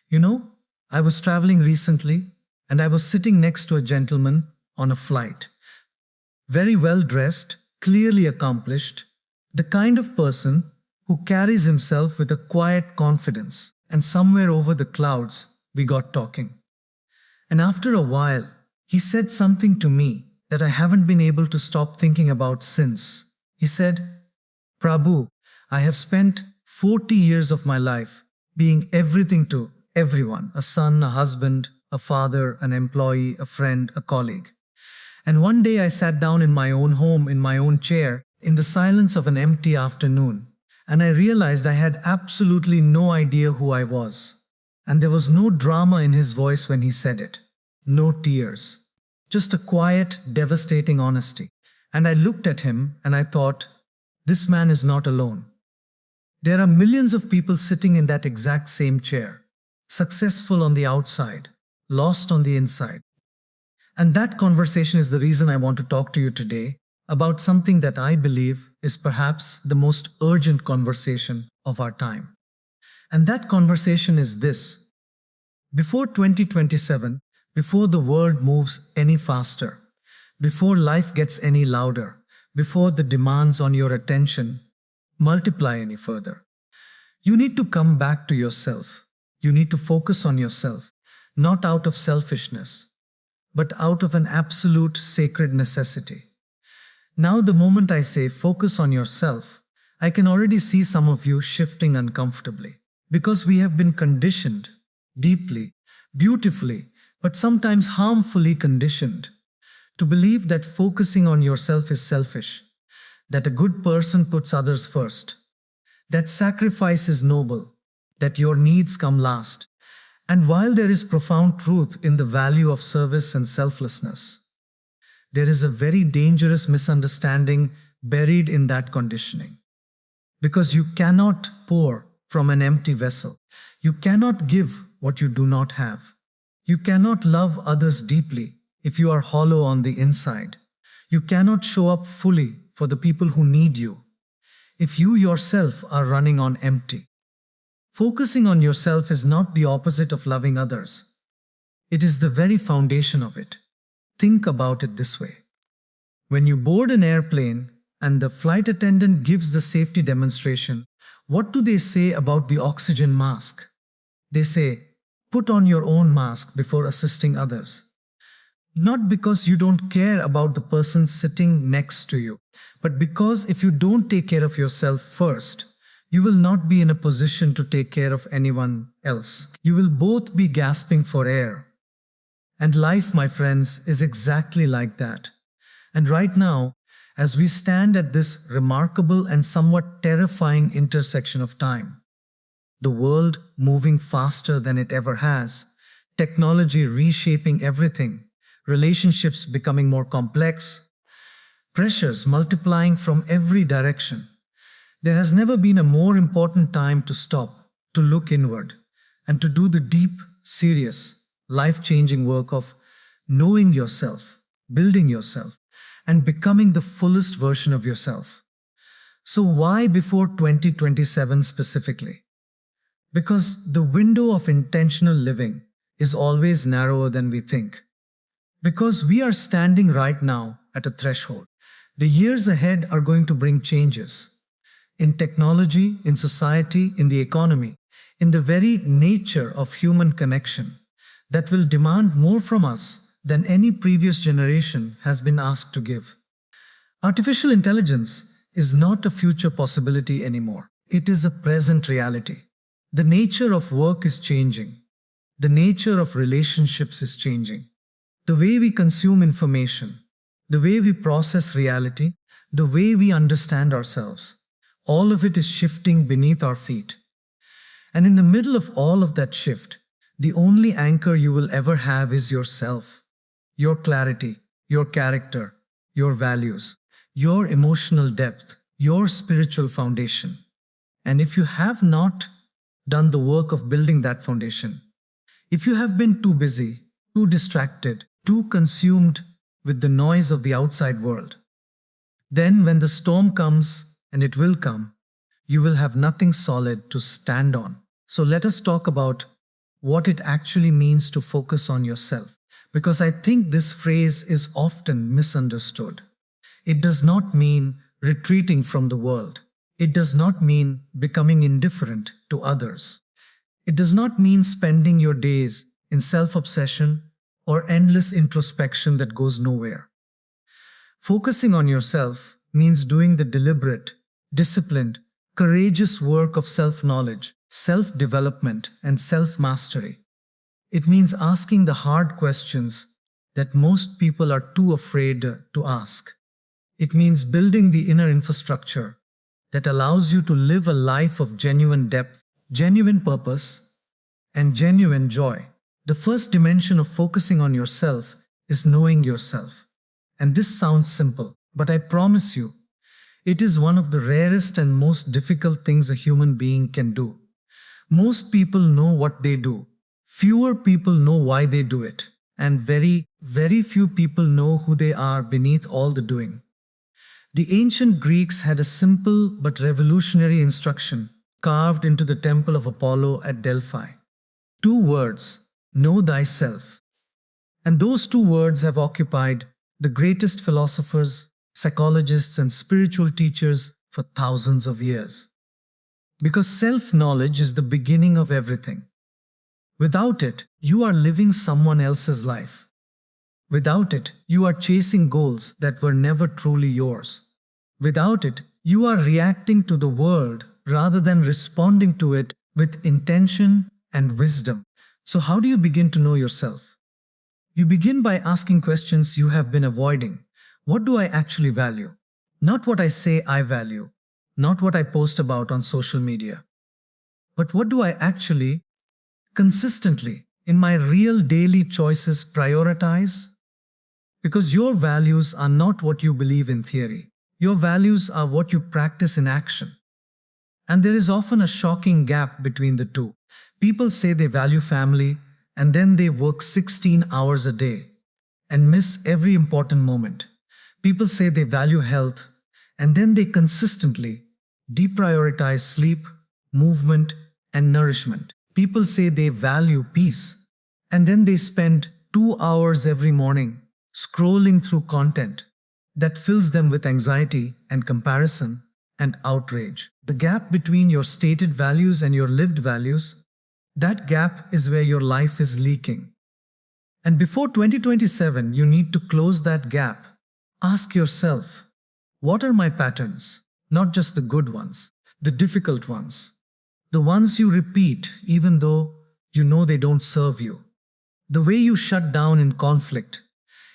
You know, I was traveling recently and I was sitting next to a gentleman on a flight. Very well dressed, clearly accomplished, the kind of person who carries himself with a quiet confidence. And somewhere over the clouds, we got talking. And after a while, he said something to me that I haven't been able to stop thinking about since. He said, Prabhu, I have spent 40 years of my life being everything to everyone: a son, a husband, a father, an employee, a friend, a colleague. And one day I sat down in my own home, in my own chair, in the silence of an empty afternoon, and I realized I had absolutely no idea who I was. And there was no drama in his voice when he said it. No tears. Just a quiet, devastating honesty. And I looked at him and I thought, this man is not alone. There are millions of people sitting in that exact same chair, successful on the outside, lost on the inside. And that conversation is the reason I want to talk to you today about something that I believe is perhaps the most urgent conversation of our time. And that conversation is this: before 2027, before the world moves any faster, before life gets any louder, before the demands on your attention multiply any further, you need to come back to yourself. You need to focus on yourself, not out of selfishness, but out of an absolute sacred necessity. Now, the moment I say focus on yourself, I can already see some of you shifting uncomfortably, because we have been conditioned, deeply, beautifully, but sometimes harmfully conditioned, to believe that focusing on yourself is selfish, that a good person puts others first, that sacrifice is noble, that your needs come last. And while there is profound truth in the value of service and selflessness, there is a very dangerous misunderstanding buried in that conditioning. Because you cannot pour from an empty vessel. You cannot give what you do not have. You cannot love others deeply if you are hollow on the inside. You cannot show up fully for the people who need you if you yourself are running on empty. Focusing on yourself is not the opposite of loving others. It is the very foundation of it. Think about it this way. When you board an airplane and the flight attendant gives the safety demonstration, what do they say about the oxygen mask? They say, put on your own mask before assisting others. Not because you don't care about the person sitting next to you, but because if you don't take care of yourself first, you will not be in a position to take care of anyone else. You will both be gasping for air. And life, my friends, is exactly like that. And right now, as we stand at this remarkable and somewhat terrifying intersection of time, the world moving faster than it ever has, technology reshaping everything, relationships becoming more complex, pressures multiplying from every direction, there has never been a more important time to stop, to look inward, and to do the deep, serious, life-changing work of knowing yourself, building yourself, and becoming the fullest version of yourself. So why before 2027 specifically? Because the window of intentional living is always narrower than we think. Because we are standing right now at a threshold. The years ahead are going to bring changes. In technology, in society, in the economy, in the very nature of human connection, that will demand more from us than any previous generation has been asked to give. Artificial intelligence is not a future possibility anymore. It is a present reality. The nature of work is changing. The nature of relationships is changing. The way we consume information, the way we process reality, the way we understand ourselves, all of it is shifting beneath our feet. And in the middle of all of that shift, the only anchor you will ever have is yourself, your clarity, your character, your values, your emotional depth, your spiritual foundation. And if you have not done the work of building that foundation, if you have been too busy, too distracted, too consumed with the noise of the outside world, then when the storm comes, and it will come, you will have nothing solid to stand on. So let us talk about what it actually means to focus on yourself, because I think this phrase is often misunderstood. It does not mean retreating from the world. It does not mean becoming indifferent to others. It does not mean spending your days in self-obsession or endless introspection that goes nowhere. Focusing on yourself means doing the deliberate, disciplined, courageous work of self-knowledge, self-development, and self-mastery. It means asking the hard questions that most people are too afraid to ask. It means building the inner infrastructure that allows you to live a life of genuine depth, genuine purpose, and genuine joy. The first dimension of focusing on yourself is knowing yourself. And this sounds simple, but I promise you, it is one of the rarest and most difficult things a human being can do. Most people know what they do. Fewer people know why they do it. And very, very few people know who they are beneath all the doing. The ancient Greeks had a simple but revolutionary instruction carved into the temple of Apollo at Delphi. 2 words, know thyself. And those 2 words have occupied the greatest philosophers, psychologists, and spiritual teachers for thousands of years. Because self-knowledge is the beginning of everything. Without it, you are living someone else's life. Without it, you are chasing goals that were never truly yours. Without it, you are reacting to the world rather than responding to it with intention and wisdom. So how do you begin to know yourself? You begin by asking questions you have been avoiding. What do I actually value? Not what I say I value, not what I post about on social media, but what do I actually, consistently, in my real daily choices prioritize? Because your values are not what you believe in theory. Your values are what you practice in action. And there is often a shocking gap between the two. People say they value family, and then they work 16 hours a day and miss every important moment. People say they value health, and then they consistently deprioritize sleep, movement, and nourishment. People say they value peace, and then they spend 2 hours every morning scrolling through content that fills them with anxiety and comparison and outrage. The gap between your stated values and your lived values, that gap is where your life is leaking. And before 2027, you need to close that gap. Ask yourself, what are my patterns? Not just the good ones, the difficult ones. The ones you repeat even though you know they don't serve you. The way you shut down in conflict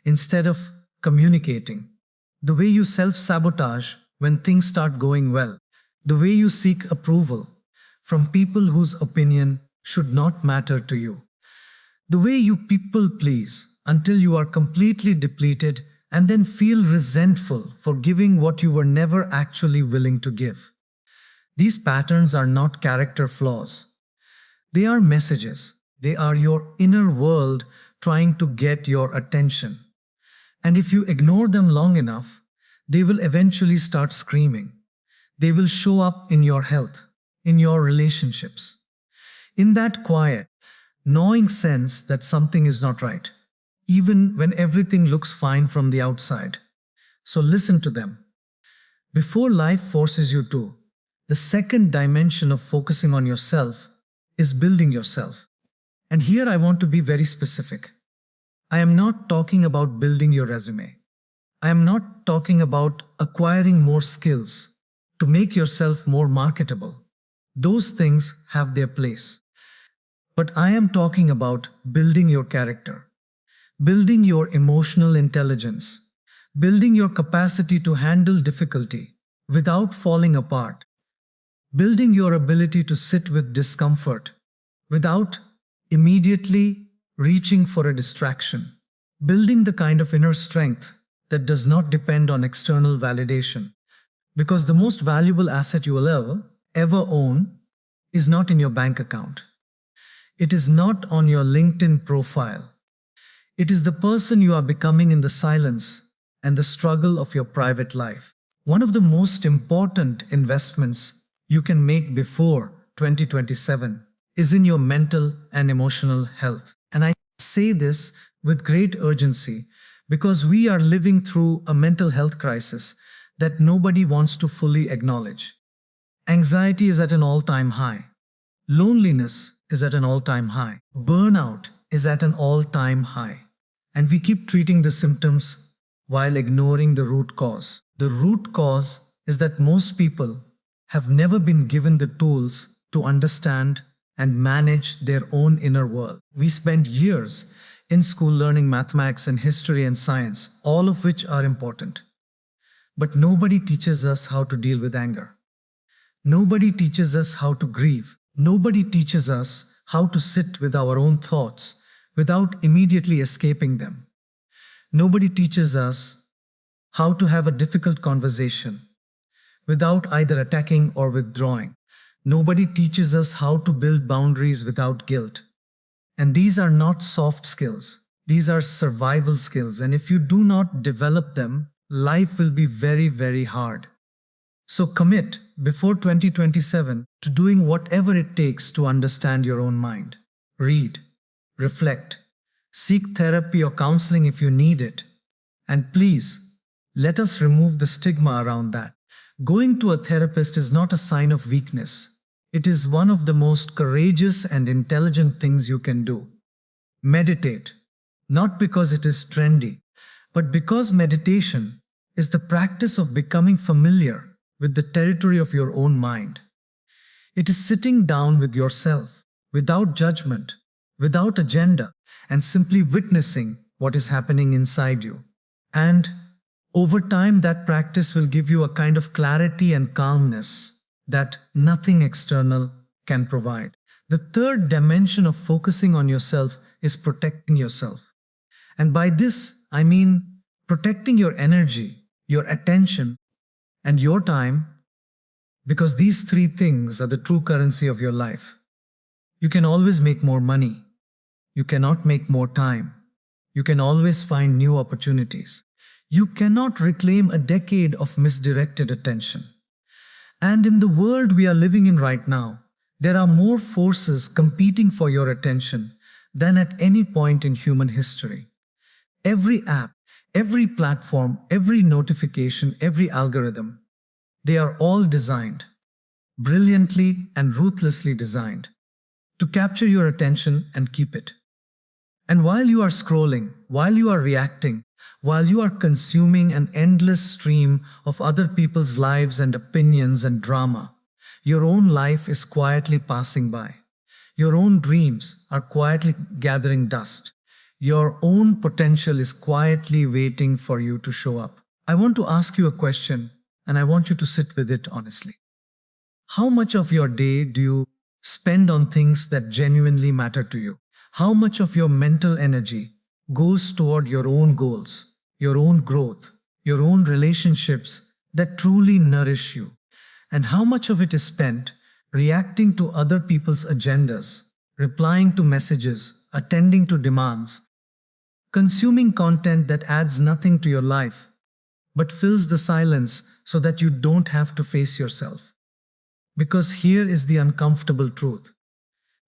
instead of communicating. The way you self-sabotage when things start going well. The way you seek approval from people whose opinion should not matter to you. The way you people please until you are completely depleted and then feel resentful for giving what you were never actually willing to give. These patterns are not character flaws. They are messages. They are your inner world trying to get your attention. And if you ignore them long enough, they will eventually start screaming. They will show up in your health, in your relationships, in that quiet, gnawing sense that something is not right, even when everything looks fine from the outside. So listen to them. Before life forces you to, the second dimension of focusing on yourself is building yourself. And here I want to be very specific. I am not talking about building your resume. I am not talking about acquiring more skills to make yourself more marketable. Those things have their place. But I am talking about building your character, building your emotional intelligence, building your capacity to handle difficulty without falling apart, building your ability to sit with discomfort without immediately reaching for a distraction, building the kind of inner strength that does not depend on external validation. Because the most valuable asset you will ever own is not in your bank account. It is not on your LinkedIn profile. It is the person you are becoming in the silence and the struggle of your private life. One of the most important investments you can make before 2027 is in your mental and emotional health. And I say this with great urgency because we are living through a mental health crisis that nobody wants to fully acknowledge. Anxiety is at an all-time high. Loneliness is at an all-time high. Burnout is at an all-time high. And we keep treating the symptoms while ignoring the root cause. The root cause is that most people have never been given the tools to understand and manage their own inner world. We spend years in school learning mathematics and history and science, all of which are important. But nobody teaches us how to deal with anger. Nobody teaches us how to grieve. Nobody teaches us how to sit with our own thoughts without immediately escaping them. Nobody teaches us how to have a difficult conversation without either attacking or withdrawing. Nobody teaches us how to build boundaries without guilt. And these are not soft skills. These are survival skills. And if you do not develop them, life will be very, very hard. So commit before 2027 to doing whatever it takes to understand your own mind. Read, reflect, seek therapy or counseling if you need it. And please, let us remove the stigma around that. Going to a therapist is not a sign of weakness. It is one of the most courageous and intelligent things you can do. Meditate, not because it is trendy, but because meditation is the practice of becoming familiar with the territory of your own mind. It is sitting down with yourself, without judgment, without agenda, and simply witnessing what is happening inside you. And over time, that practice will give you a kind of clarity and calmness that nothing external can provide. The third dimension of focusing on yourself is protecting yourself. And by this, I mean protecting your energy, your attention, and your time, because these three things are the true currency of your life. You can always make more money. You cannot make more time. You can always find new opportunities. You cannot reclaim a decade of misdirected attention. And in the world we are living in right now, there are more forces competing for your attention than at any point in human history. Every app, every platform, every notification, every algorithm, they are all designed, brilliantly and ruthlessly designed, to capture your attention and keep it. And while you are scrolling, while you are reacting, while you are consuming an endless stream of other people's lives and opinions and drama, your own life is quietly passing by. Your own dreams are quietly gathering dust. Your own potential is quietly waiting for you to show up. I want to ask you a question, and I want you to sit with it honestly. How much of your day do you spend on things that genuinely matter to you? How much of your mental energy goes toward your own goals, your own growth, your own relationships that truly nourish you? And how much of it is spent reacting to other people's agendas, replying to messages, attending to demands, consuming content that adds nothing to your life, but fills the silence so that you don't have to face yourself? Because here is the uncomfortable truth.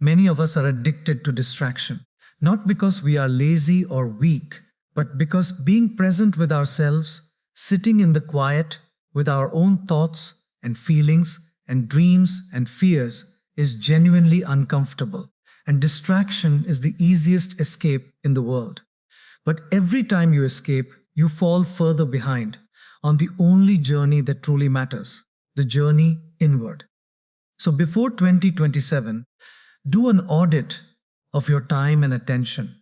Many of us are addicted to distraction, not because we are lazy or weak, but because being present with ourselves, sitting in the quiet with our own thoughts and feelings and dreams and fears is genuinely uncomfortable. And distraction is the easiest escape in the world. But every time you escape, you fall further behind on the only journey that truly matters, the journey inward. So before 2027, do an audit of your time and attention.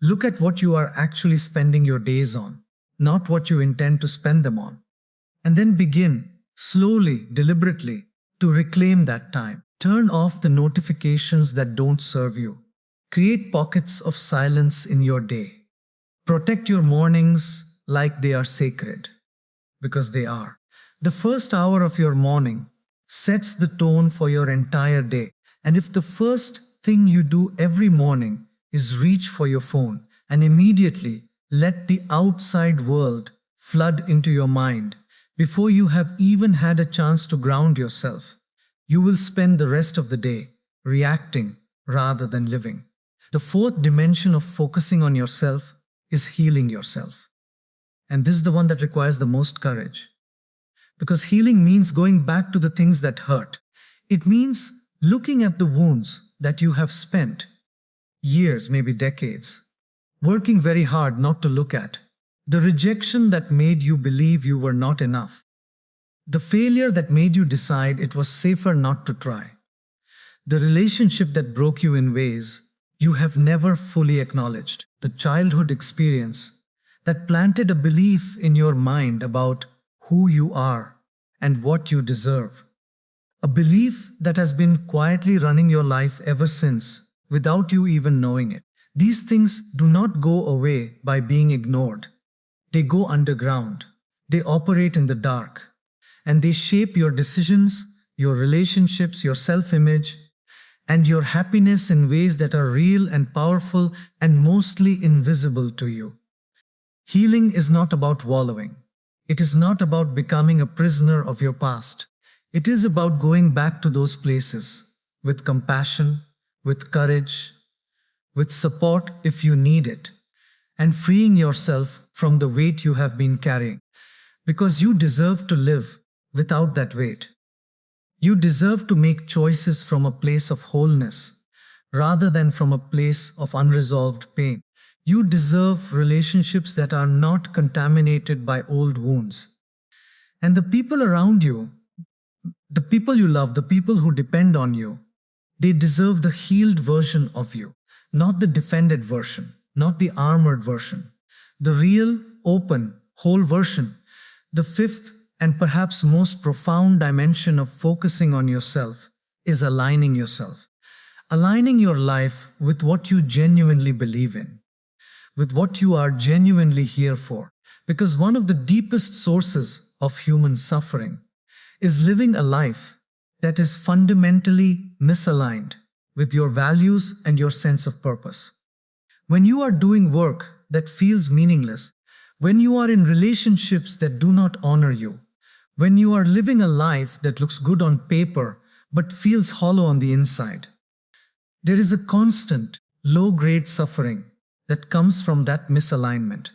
Look at what you are actually spending your days on, not what you intend to spend them on. And then begin, slowly, deliberately, to reclaim that time. Turn off the notifications that don't serve you. Create pockets of silence in your day. Protect your mornings like they are sacred, because they are. The first hour of your morning sets the tone for your entire day. And if the first thing you do every morning is reach for your phone and immediately let the outside world flood into your mind before you have even had a chance to ground yourself, you will spend the rest of the day reacting rather than living. The fourth dimension of focusing on yourself is healing yourself. And this is the one that requires the most courage. Because healing means going back to the things that hurt. It means looking at the wounds that you have spent years, maybe decades, working very hard not to look at. The rejection that made you believe you were not enough. The failure that made you decide it was safer not to try. The relationship that broke you in ways you have never fully acknowledged. The childhood experience that planted a belief in your mind about who you are and what you deserve. A belief that has been quietly running your life ever since, without you even knowing it. These things do not go away by being ignored. They go underground. They operate in the dark. And they shape your decisions, your relationships, your self-image, and your happiness in ways that are real and powerful and mostly invisible to you. Healing is not about wallowing. It is not about becoming a prisoner of your past. It is about going back to those places with compassion, with courage, with support if you need it, and freeing yourself from the weight you have been carrying. Because you deserve to live without that weight. You deserve to make choices from a place of wholeness rather than from a place of unresolved pain. You deserve relationships that are not contaminated by old wounds. And the people around you, the people you love, the people who depend on you, they deserve the healed version of you, not the defended version, not the armored version, the real, open, whole version. The fifth and perhaps most profound dimension of focusing on yourself is aligning yourself. Aligning your life with what you genuinely believe in, with what you are genuinely here for. Because one of the deepest sources of human suffering is living a life that is fundamentally misaligned with your values and your sense of purpose. When you are doing work that feels meaningless, when you are in relationships that do not honor you, when you are living a life that looks good on paper but feels hollow on the inside, there is a constant, low-grade suffering that comes from that misalignment,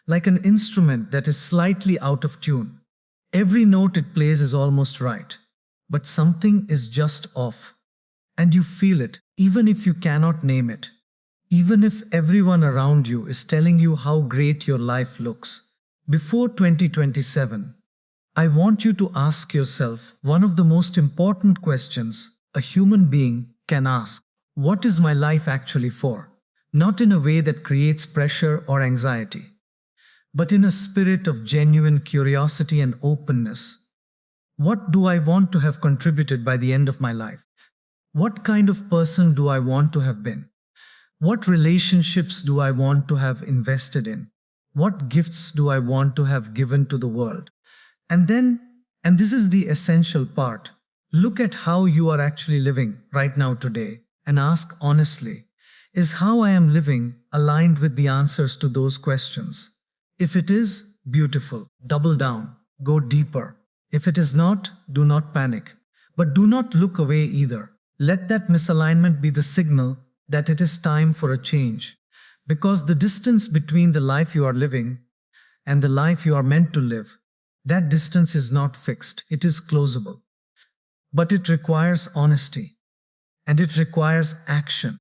like an instrument that is slightly out of tune. Every note it plays is almost right, but something is just off. And you feel it, even if you cannot name it. Even if everyone around you is telling you how great your life looks. Before 2027, I want you to ask yourself one of the most important questions a human being can ask. What is my life actually for? Not in a way that creates pressure or anxiety, but in a spirit of genuine curiosity and openness. What do I want to have contributed by the end of my life? What kind of person do I want to have been? What relationships do I want to have invested in? What gifts do I want to have given to the world? And this is the essential part, look at how you are actually living right now today and ask honestly, is how I am living aligned with the answers to those questions? If it is, beautiful, double down, go deeper. If it is not, do not panic, but do not look away either. Let that misalignment be the signal that it is time for a change, because the distance between the life you are living and the life you are meant to live, that distance is not fixed, it is closable. But it requires honesty, and it requires action.